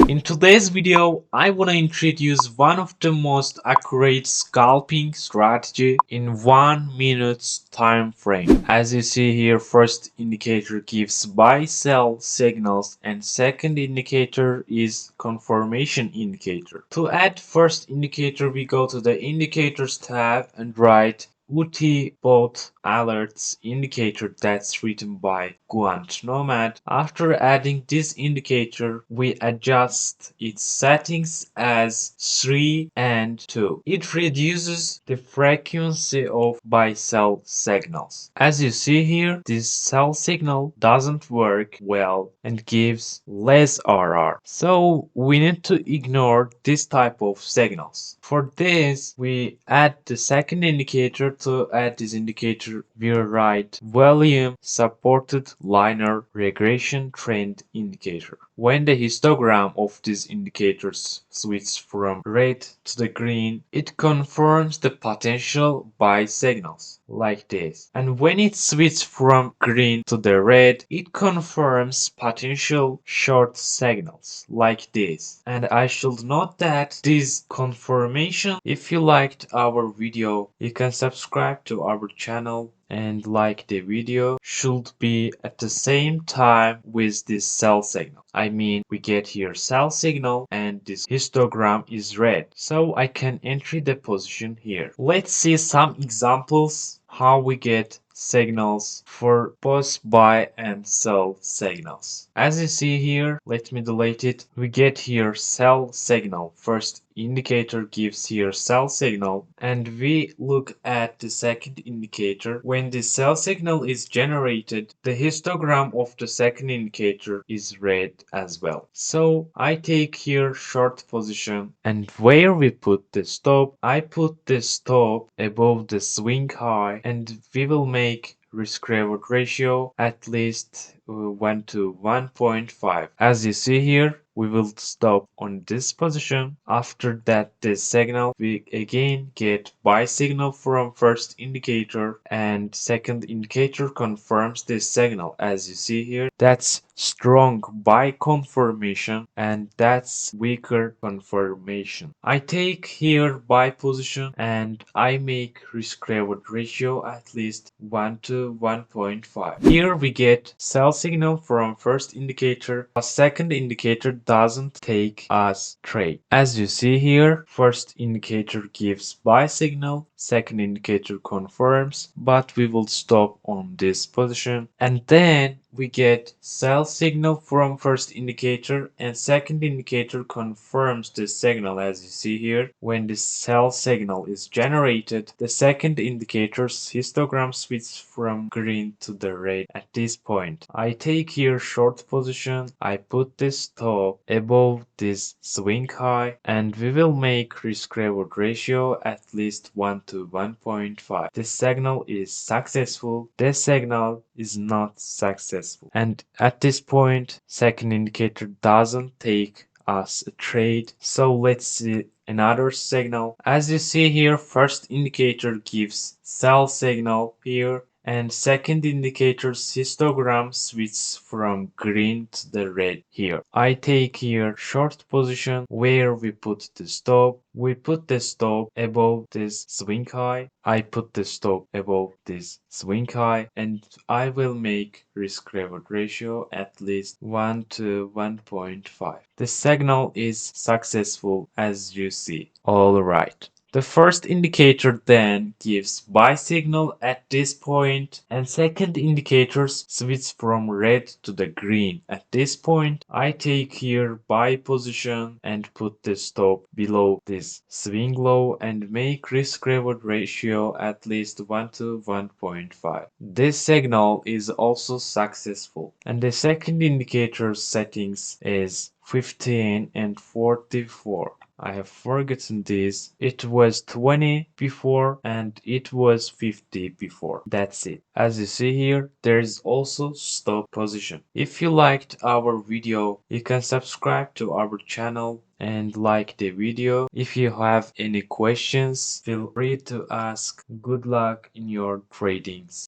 In today's video, I want to introduce one of the most accurate scalping strategy in 1 minute time frame. As you see here, first indicator gives buy sell signals and second indicator is confirmation indicator. To add first indicator, we go to the indicators tab and write UT bot alerts indicator that's written by Guant Nomad. After adding this indicator, we adjust its settings as 3 and 2. It reduces the frequency of buy sell signals. As you see here, this sell signal doesn't work well and gives less RR. So we need to ignore this type of signals. For this, we add the second indicator. To add this indicator, we write volume supported linear regression trend indicator. When the histogram of these indicators switches from red to the green, it confirms the potential buy signals like this. And when it switches from green to the red, it confirms potential short signals like this. And I should note that this confirmation, if you liked our video, you can subscribe to our channel and like the video, should be at the same time with this sell signal. I mean, we get here sell signal and this histogram is red, so I can enter the position here. Let's see some examples how we get signals for both buy and sell signals. As you see here, let me delete it. We get here sell signal. First indicator gives here sell signal, and we look at the second indicator. When the sell signal is generated, the histogram of the second indicator is red as well. So I take here short position, and where we put the stop, I put the stop above the swing high, and we will make risk reward ratio at least 1 to 1.5. As you see here, we will stop on this position. After that, this signal, we again get buy signal from first indicator, and second indicator confirms this signal. As you see here, that's strong buy confirmation and that's weaker confirmation. I take here buy position and I make risk reward ratio at least 1 to 1.5. Here we get sell signal from first indicator. A second indicator doesn't take us trade. As you see here, first indicator gives buy signal, second indicator confirms, but we will stop on this position, and then we get sell signal from first indicator and second indicator confirms the signal. As you see here, when the sell signal is generated, the second indicator's histogram switches from green to the red at this point. I take here short position, I put this stop above this swing high, and we will make risk reward ratio at least 1 to 1.5. This signal is successful, this signal is not successful, and at this point second indicator doesn't take us a trade. So let's see another signal. As you see here, first indicator gives sell signal here, and second indicator's histogram switches from green to the red here. I take here short position where we put the stop. We put the stop above this swing high. I put the stop above this swing high, and I will make risk reward ratio at least 1 to 1.5. The signal is successful as you see. Alright. The first indicator then gives buy signal at this point, and second indicators switch from red to the green. At this point, I take here buy position and put the stop below this swing low and make risk reward ratio at least 1 to 1.5. This signal is also successful, and the second indicator settings is 15 and 44. I have forgotten this. It was 20 before and it was 50 before. That's it. As you see here, there is also stop position. If you liked our video, you can subscribe to our channel and like the video. If you have any questions, feel free to ask. Good luck in your tradings.